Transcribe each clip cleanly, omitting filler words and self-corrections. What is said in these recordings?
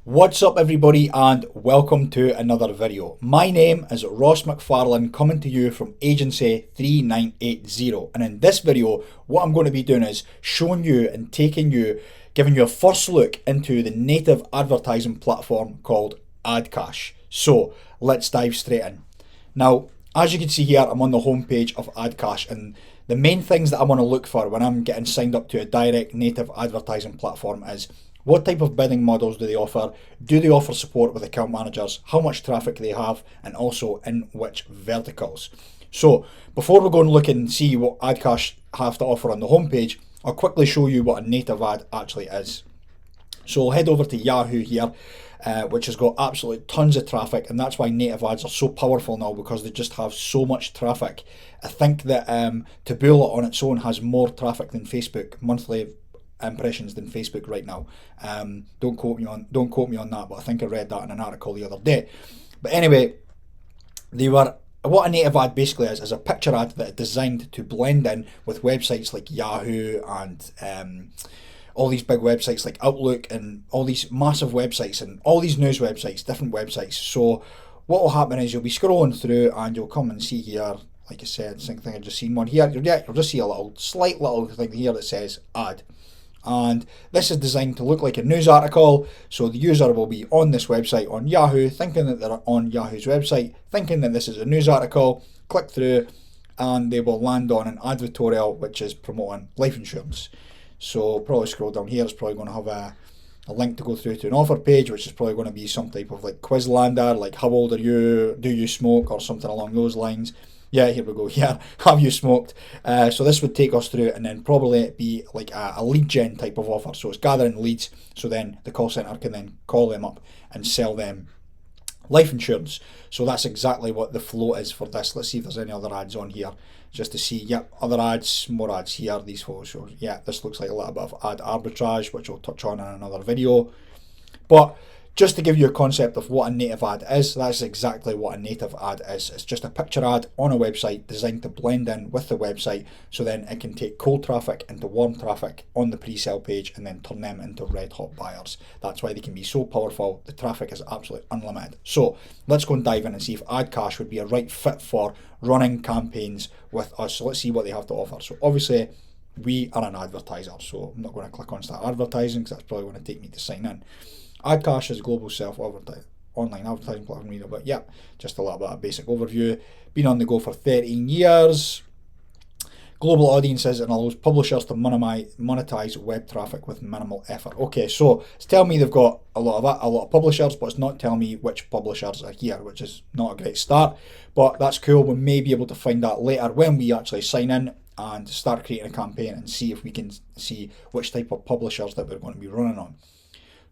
What's up everybody and welcome to another video. My name is Ross McFarlane coming to you from Agency 3980, and in this video what I'm going to be doing is showing you and giving you a first look into the native advertising platform called Adcash. So let's dive straight in. Now as you can see here, I'm on the homepage of Adcash, and the main things that I want to look for when I'm getting signed up to a direct native advertising platform is what type of bidding models do they offer? Do they offer support with account managers? How much traffic they have? And also in which verticals? So before we go and look and see what Adcash have to offer on the homepage, I'll quickly show you what a native ad actually is. So I'll head over to Yahoo here, which has got absolutely tons of traffic, and that's why native ads are so powerful now, because they just have so much traffic. I think that Taboola on its own has more traffic than Facebook monthly impressions than Facebook right now. Don't quote me on that, but I think I read that in an article the other day. But anyway, what a native ad basically is a picture ad that is designed to blend in with websites like Yahoo and all these big websites like Outlook and all these massive websites and all these news websites, different websites. So what will happen is you'll be scrolling through and you'll come and see here, like I said, same thing, I've just seen one here. You'll just see a slight little thing here that says ad. And this is designed to look like a news article, so the user will be on this website on Yahoo, thinking that they're on Yahoo's website, thinking that this is a news article, click through, and they will land on an advertorial which is promoting life insurance. So probably scroll down here, it's probably going to have a link to go through to an offer page, which is probably going to be some type of like Quizlander, like how old are you, do you smoke, or something along those lines. Yeah, here we go. Yeah, have you smoked? So this would take us through, and then probably be like a lead gen type of offer. So it's gathering leads, so then the call center can then call them up and sell them life insurance. So that's exactly what the flow is for this. Let's see if there's any other ads on here, just to see. Yep, other ads, more ads here. These photos. So yeah, this looks like a little bit of ad arbitrage, which I'll touch on in another video. But just to give you a concept of what a native ad is, that's exactly what a native ad is. It's just a picture ad on a website designed to blend in with the website, so then it can take cold traffic into warm traffic on the pre-sale page and then turn them into red hot buyers. That's why they can be so powerful. The traffic is absolutely unlimited. So let's go and dive in and see if Adcash would be a right fit for running campaigns with us. So let's see what they have to offer. So obviously we are an advertiser, so I'm not going to click on start advertising because that's probably going to take me to sign in. Adcash is a global online advertising platform, but yeah, just a little bit of basic overview. Been on the go for 13 years. Global audiences and allows publishers to monetize web traffic with minimal effort. Okay, so it's telling me they've got a lot of publishers, but it's not telling me which publishers are here, which is not a great start. But that's cool. We may be able to find that later when we actually sign in and start creating a campaign and see if we can see which type of publishers that we're going to be running on.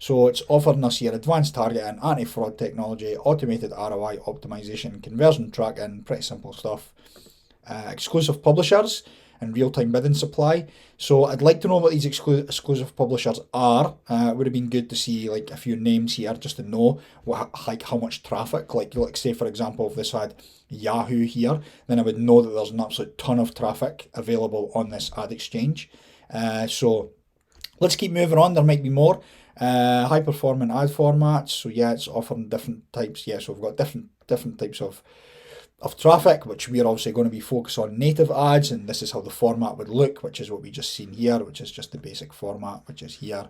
So it's offering us here advanced targeting, anti-fraud technology, automated ROI optimization, conversion tracking, pretty simple stuff. Exclusive publishers and real-time bidding supply. So I'd like to know what these exclusive publishers are. It would have been good to see like a few names here just to know how much traffic. Like say for example, if this had Yahoo here, then I would know that there's an absolute ton of traffic available on this ad exchange. So let's keep moving on. There might be more. High performing ad formats. So yeah, it's offering different types. Yeah, so we've got different types of traffic, which we're obviously going to be focused on native ads, and this is how the format would look, which is what we just seen here, which is just the basic format, which is here.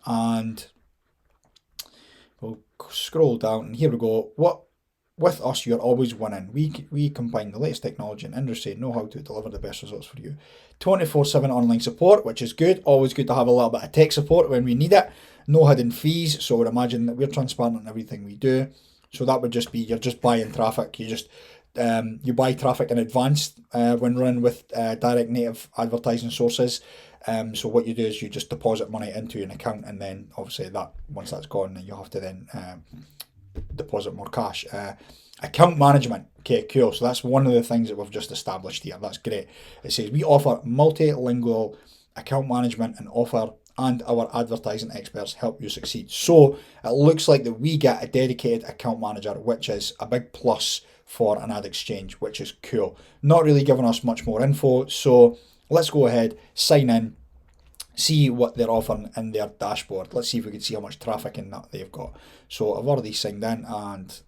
And we'll scroll down, and here we go. With us, you're always winning. We combine the latest technology and industry know-how to deliver the best results for you. 24/7 online support, which is good. Always good to have a little bit of tech support when we need it. No hidden fees, so I would imagine that we're transparent in everything we do. So that would just be, you're just buying traffic. You buy traffic in advance when running with direct native advertising sources. So what you do is you just deposit money into an account, and then obviously that once that's gone, you have to then deposit more cash. Account management. Okay, cool. So that's one of the things that we've just established here. That's great. It says we offer multilingual account management and our advertising experts help you succeed. So it looks like that we get a dedicated account manager, which is a big plus for an ad exchange, which is cool. Not really giving us much more info. So let's go ahead, sign in, see what they're offering in their dashboard. Let's see if we can see how much traffic in that they've got. So I've already signed in, and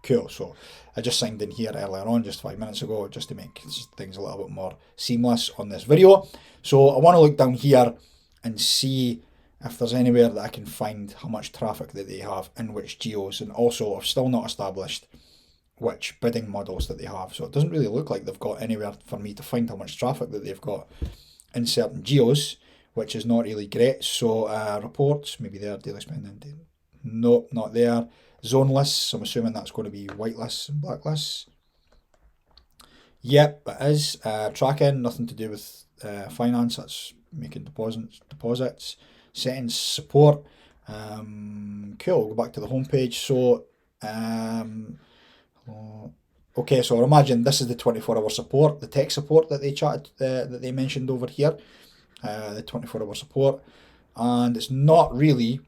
cool. So I just signed in here earlier on, just 5 minutes ago, just to make things a little bit more seamless on this video. So I want to look down here and see if there's anywhere that I can find how much traffic that they have in which geos, and also I've still not established which bidding models that they have. So it doesn't really look like they've got anywhere for me to find how much traffic that they've got in certain geos, which is not really great. So reports, maybe there, daily spending, nope, not there. Zone lists, I'm assuming that's going to be white lists and black lists. Yep, it is. Tracking, nothing to do with finance, that's making deposits. Settings, support. Cool, go back to the home page. So, okay, so I imagine this is the 24-hour support, the tech support that they chatted, that they mentioned over here, the 24-hour support, and it's not really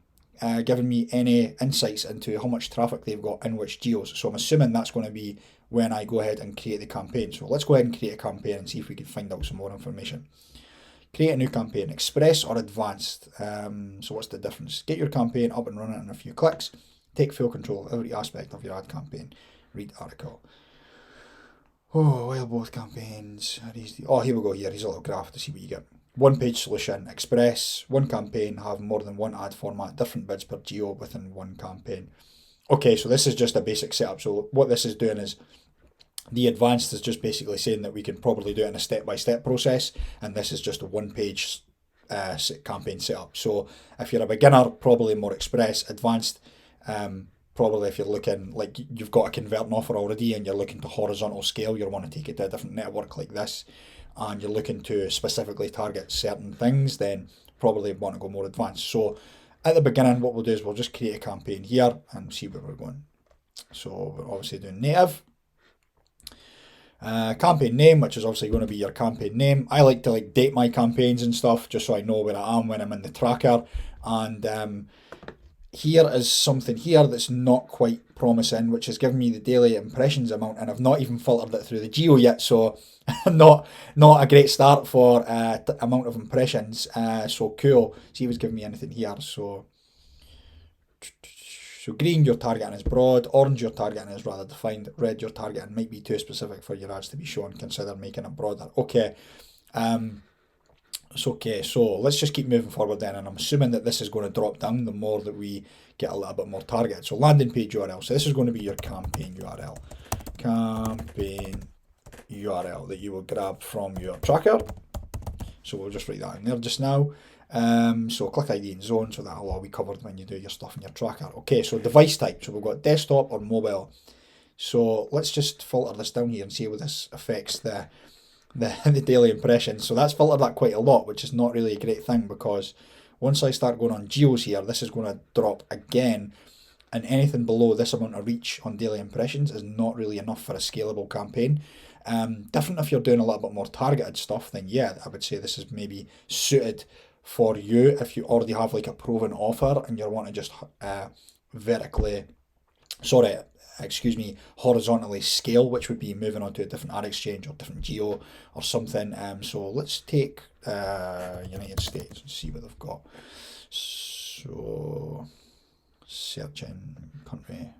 giving me any insights into how much traffic they've got in which geos. So I'm assuming that's going to be when I go ahead and create the campaign. So let's go ahead and create a campaign and see if we can find out some more information. Create a new campaign, express or advanced. So what's the difference? Get your campaign up and running in a few clicks. Take full control of every aspect of your ad campaign. Read article. Oh, while both campaigns are easy. Oh, here we go. Here's a little graph to see what you get. One page solution, express, one campaign, have more than one ad format, different bids per geo within one campaign. Okay, so this is just a basic setup. So what this is doing is, the advanced is just basically saying that we can probably do it in a step-by-step process, and this is just a one-page campaign setup. So if you're a beginner, probably more express. Advanced, probably if you're looking, like you've got a converting offer already and you're looking to horizontal scale, you want to take it to a different network like this, and you're looking to specifically target certain things, then probably want to go more advanced. So at the beginning, what we'll do is we'll just create a campaign here and see where we're going. So we're obviously doing native. Campaign name, which is obviously going to be your campaign name. I like to date my campaigns and stuff just so I know where I am when I'm in the tracker. And here is something here that's not quite promising, which is giving me the daily impressions amount, and I've not even filtered it through the geo yet, so not a great start for amount of impressions. So cool. See if it's giving me anything here. So green, your targeting is broad. Orange, your targeting is rather defined. Red, your targeting might be too specific for your ads to be shown. Consider making it broader. Okay. It's okay. So let's just keep moving forward then. And I'm assuming that this is going to drop down the more that we get a little bit more targeted. So landing page URL. So this is going to be your campaign URL. Campaign URL that you will grab from your tracker. So we'll just write that in there just now. So click ID and zone, so that'll all be covered when you do your stuff in your tracker. Okay, so device type, so we've got desktop or mobile. So let's just filter this down here and see how this affects the daily impressions. So that's filtered that quite a lot, which is not really a great thing, because once I start going on geos here, this is going to drop again, and anything below this amount of reach on daily impressions is not really enough for a scalable campaign. Different if you're doing a little bit more targeted stuff, then yeah, I would say this is maybe suited for you if you already have like a proven offer and you want to just horizontally scale, which would be moving on to a different ad exchange or different geo or something. So let's take United States and see what they've got. So searching country.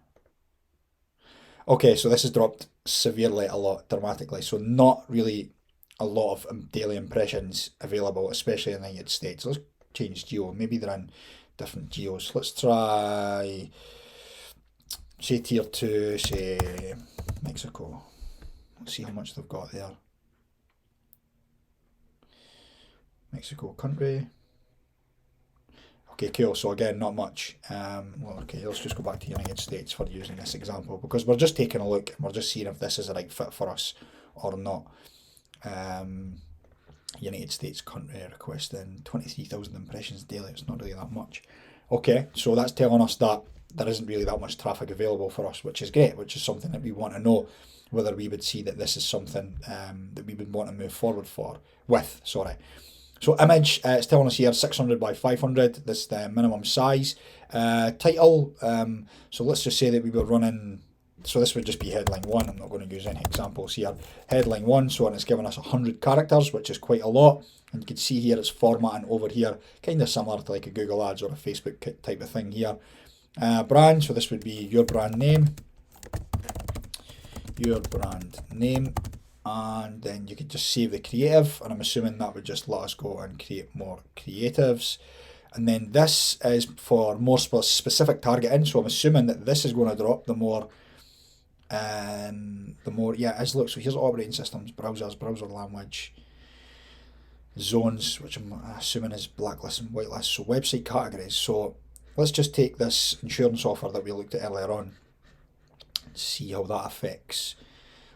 Okay, so this has dropped severely, dramatically. So not really a lot of daily impressions available, especially in the United States. Let's change geo. Maybe they're in different geos. Let's try, say, tier 2, say, Mexico. Let's see how much they've got there. Mexico country. Okay, cool. So again, not much. Well, okay, let's just go back to United States for using this example, because we're just taking a look and we're just seeing if this is a right fit for us or not. United States country requesting 23,000 impressions daily. It's not really that much. Okay, so that's telling us that there isn't really that much traffic available for us, which is great, which is something that we want to know whether we would see that this is something that we would want to move forward with. So image, it's telling us here 600 by 500. This is the minimum size. Title, so let's just say that we were running So this would just be headline 1. I'm not going to use any examples here. Headline 1, so it's given us 100 characters, which is quite a lot. And you can see here it's formatting over here, kind of similar to like a Google Ads or a Facebook type of thing here. Brand, so this would be your brand name. Your brand name. And then you could just save the creative, and I'm assuming that would just let us go and create more creatives. And then this is for more specific targeting, so I'm assuming that this is going to drop the more, yeah, as look, so here's operating systems, browsers, browser language, zones, which I'm assuming is blacklist and whitelist, so website categories. So let's just take this insurance offer that we looked at earlier on and see how that affects,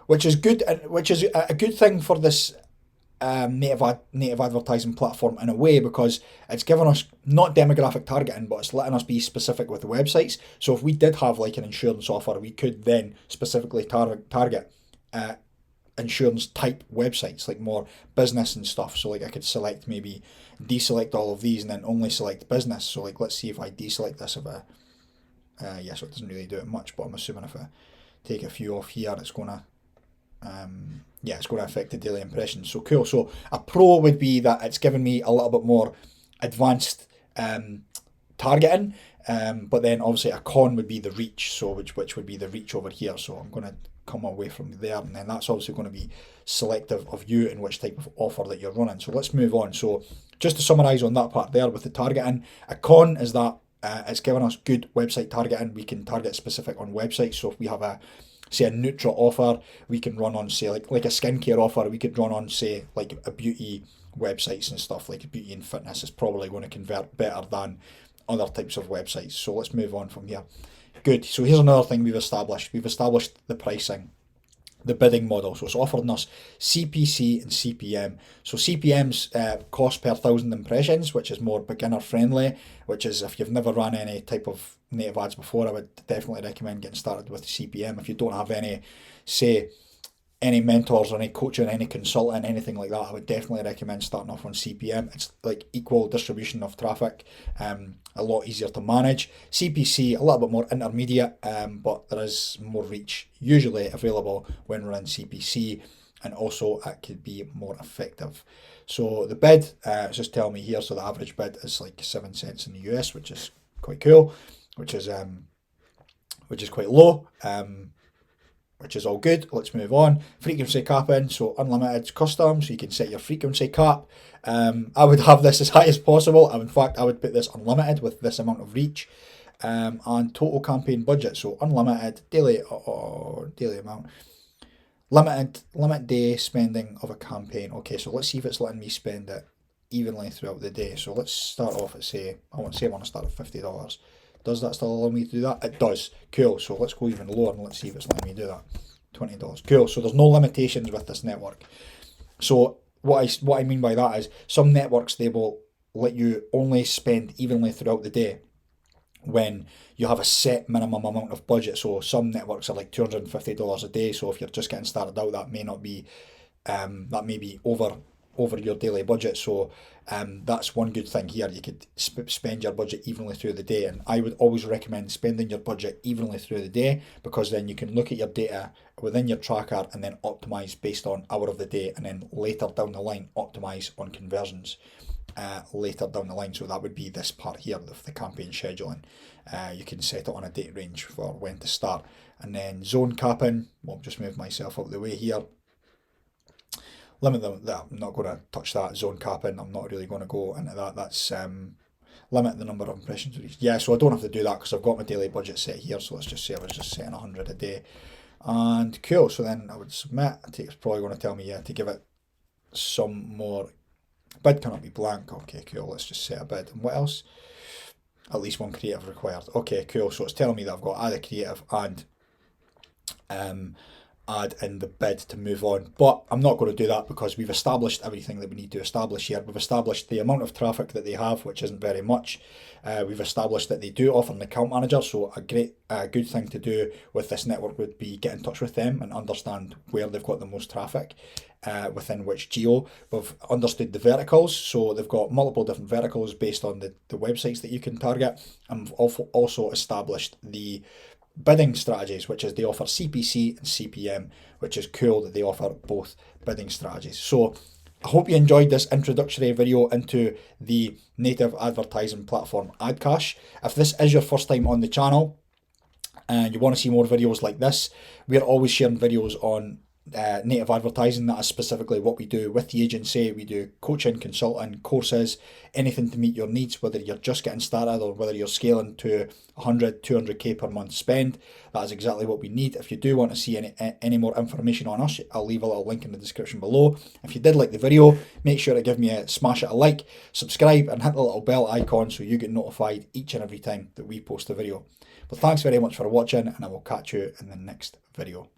which is good, which is a good thing for this native advertising platform in a way, because it's given us not demographic targeting, but it's letting us be specific with the websites. So if we did have like an insurance offer, we could then specifically target insurance type websites, like more business and stuff. So like I could select, maybe deselect all of these and then only select business. So like let's see if I deselect this, so it doesn't really do it much, but I'm assuming if I take a few off here, it's gonna it's going to affect the daily impressions. So cool. So a pro would be that it's given me a little bit more advanced targeting, but then obviously a con would be the reach, so which would be the reach over here. So I'm going to come away from there, and then that's obviously going to be selective of you and which type of offer that you're running. So let's move on. So just to summarize on that part there with the targeting, a con is that it's given us good website targeting. We can target specific on websites. So if we have say a neutral offer, we can run on, say, like a skincare offer, we could run on, say, like a beauty websites and stuff, like beauty and fitness is probably going to convert better than other types of websites. So let's move on from here. Good. So here's another thing we've established. We've established the pricing, the bidding model. So it's offering us CPC and CPM. So CPM's cost per 1,000 impressions, which is more beginner friendly, which is if you've never run any type of native ads before, I would definitely recommend getting started with CPM. If you don't have any, say, any mentors or any coaching, any consulting, anything like that, I would definitely recommend starting off on CPM. It's like equal distribution of traffic, a lot easier to manage. CPC, a little bit more intermediate, but there is more reach usually available when we're in CPC, and also it could be more effective. So the bid, it's just telling me here, so the average bid is like 7 cents in the US, which is quite cool, which is quite low, which is all good. Let's move on. Frequency capping, so unlimited custom, so you can set your frequency cap. I would have this as high as possible. In fact, I would put this unlimited with this amount of reach. And total campaign budget, so unlimited daily amount. Limit day spending of a campaign. Okay, so let's see if it's letting me spend it evenly throughout the day. So let's start off at, say I want to start at $50. Does that still allow me to do that? It does. Cool. So let's go even lower and let's see if it's letting me do that. $20. Cool. So there's no limitations with this network. So what I mean by that is some networks, they will let you only spend evenly throughout the day when you have a set minimum amount of budget. So some networks are like $250 a day. So if you're just getting started out, that may not be that may be over your daily budget. So that's one good thing here. You could spend your budget evenly through the day, and I would always recommend spending your budget evenly through the day, because then you can look at your data within your tracker and then optimize based on hour of the day, and then later down the line optimize on conversions later down the line. So that would be this part here of the campaign scheduling. You can set it on a date range for when to start, and then zone capping, well, just move myself out of the way here. Limit them. I'm not going to touch that. Zone capping, I'm not really going to go into that. That's limit the number of impressions reached. Yeah, so I don't have to do that because I've got my daily budget set here. So let's just say I was just setting 100 a day. And cool, so then I would submit. It's probably going to tell me, yeah, to give it some more. Bid cannot be blank. Okay, cool, let's just set a bid. And what else? At least one creative required. Okay, cool, so it's telling me that I've got to add a creative and add in the bid to move on, but I'm not going to do that because we've established everything that we need to establish here. We've established the amount of traffic that they have, which isn't very much. We've established that they do offer an account manager, so a good thing to do with this network would be get in touch with them and understand where they've got the most traffic, within which geo. We've understood the verticals, so they've got multiple different verticals based on the websites that you can target, and we've also established the bidding strategies, which is they offer CPC and CPM, which is cool that they offer both bidding strategies. So I hope you enjoyed this introductory video into the native advertising platform Adcash. If this is your first time on the channel and you want to see more videos like this, we're always sharing videos on native advertising. That is specifically what we do with the agency. We do coaching, consulting, courses, anything to meet your needs, whether you're just getting started or whether you're scaling to 100, 200k per month spend. That is exactly what we need. If you do want to see any more information on us, I'll leave a little link in the description below. If you did like the video, make sure to give me smash it a like, subscribe and hit the little bell icon so you get notified each and every time that we post a video. But thanks very much for watching, and I will catch you in the next video.